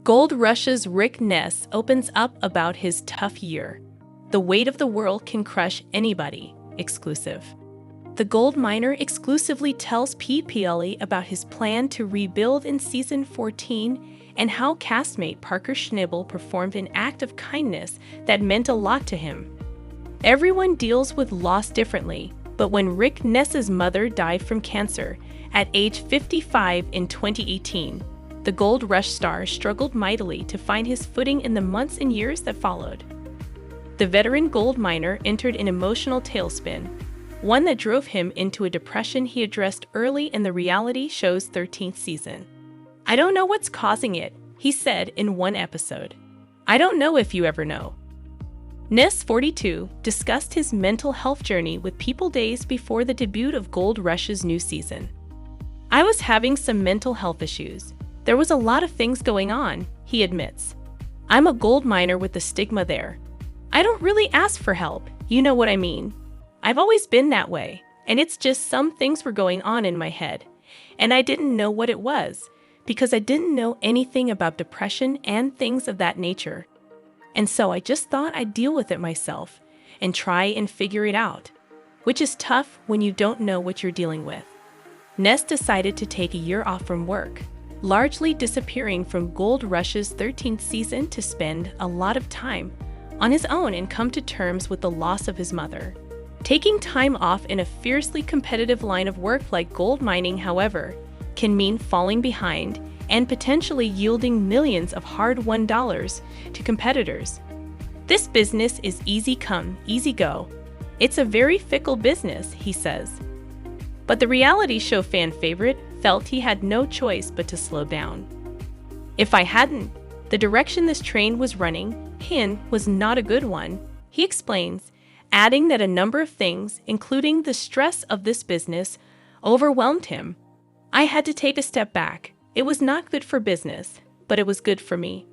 Gold Rush's Rick Ness opens up about his tough year. The weight of the world can crush anybody. Exclusive. The gold miner exclusively tells Pete Pielli about his plan to rebuild in season 14 and how castmate Parker Schnabel performed an act of kindness that meant a lot to him. Everyone deals with loss differently, but when Rick Ness's mother died from cancer at age 55 in 2018, the Gold Rush star struggled mightily to find his footing in the months and years that followed. The veteran gold miner entered an emotional tailspin, one that drove him into a depression he addressed early in the reality show's 13th season. "I don't know what's causing it," he said in one episode. "I don't know if you ever know." Ness, 42, discussed his mental health journey with People days before the debut of Gold Rush's new season. "I was having some mental health issues. There was a lot of things going on," he admits. "I'm a gold miner with the stigma there. I don't really ask for help, you know what I mean? I've always been that way, and it's just some things were going on in my head, and I didn't know what it was, because I didn't know anything about depression and things of that nature. And so I just thought I'd deal with it myself and try and figure it out, which is tough when you don't know what you're dealing with." Ness decided to take a year off from work, largely disappearing from Gold Rush's 13th season to spend a lot of time on his own and come to terms with the loss of his mother. Taking time off in a fiercely competitive line of work like gold mining, however, can mean falling behind and potentially yielding millions of hard-won dollars to competitors. "This business is easy come, easy go. It's a very fickle business," he says. But the reality show fan favorite felt he had no choice but to slow down. "If I hadn't, the direction this train was running was not a good one," he explains, adding that a number of things, including the stress of this business, overwhelmed him. "I had to take a step back. It was not good for business, but it was good for me.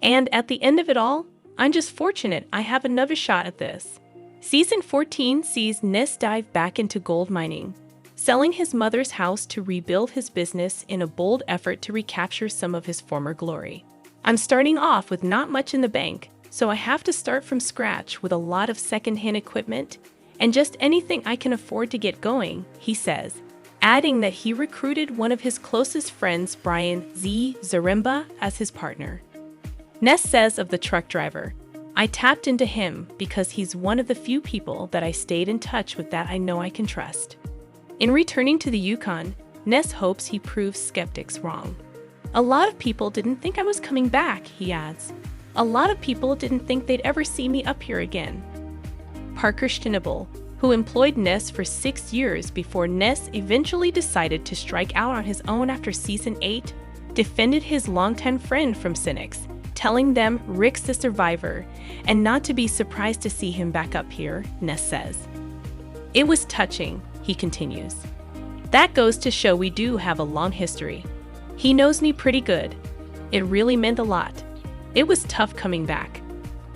And at the end of it all, I'm just fortunate I have another shot at this." Season 14 sees Ness dive back into gold mining, selling his mother's house to rebuild his business in a bold effort to recapture some of his former glory. "I'm starting off with not much in the bank, so I have to start from scratch with a lot of secondhand equipment and just anything I can afford to get going," he says, adding that he recruited one of his closest friends, Brian Z. Zaremba, as his partner. Ness says of the truck driver, "I tapped into him because he's one of the few people that I stayed in touch with that I know I can trust." In returning to the Yukon, Ness hopes he proves skeptics wrong. "A lot of people didn't think I was coming back," he adds. "A lot of people didn't think they'd ever see me up here again." Parker Schnabel, who employed Ness for 6 years before Ness eventually decided to strike out on his own after season 8, defended his longtime friend from cynics, telling them Rick's the survivor and not to be surprised to see him back up here, Ness says. "It was touching," he continues. "That goes to show we do have a long history. He knows me pretty good. It really meant a lot. It was tough coming back."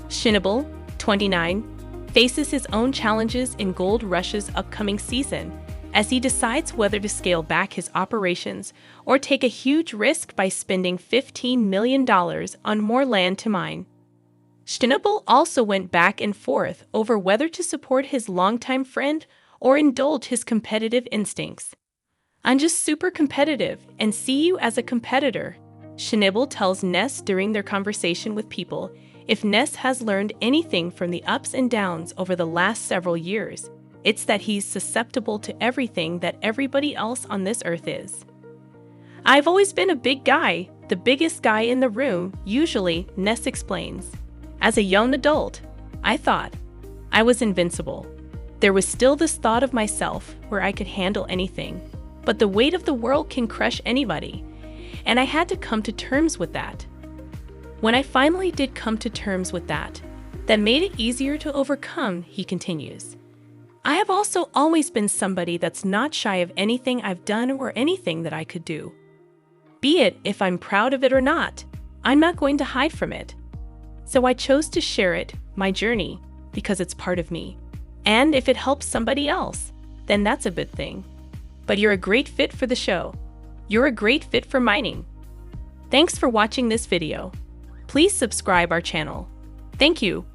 Schnabel, 29, faces his own challenges in Gold Rush's upcoming season as he decides whether to scale back his operations or take a huge risk by spending $15 million on more land to mine. Schnabel also went back and forth over whether to support his longtime friend or indulge his competitive instincts. "I'm just super competitive and see you as a competitor," Schnabel tells Ness during their conversation with People. If Ness has learned anything from the ups and downs over the last several years, it's that he's susceptible to everything that everybody else on this earth is. "I've always been a big guy, the biggest guy in the room, usually," Ness explains. "As a young adult, I thought I was invincible. There was still this thought of myself where I could handle anything, but the weight of the world can crush anybody, and I had to come to terms with that. When I finally did come to terms with that made it easier to overcome," he continues. "I have also always been somebody that's not shy of anything I've done or anything that I could do. Be it if I'm proud of it or not, I'm not going to hide from it. So I chose to share it, my journey, because it's part of me. And if it helps somebody else, then that's a good thing. But you're a great fit for the show. You're a great fit for mining." Thanks for watching this video. Please subscribe our channel. Thank you.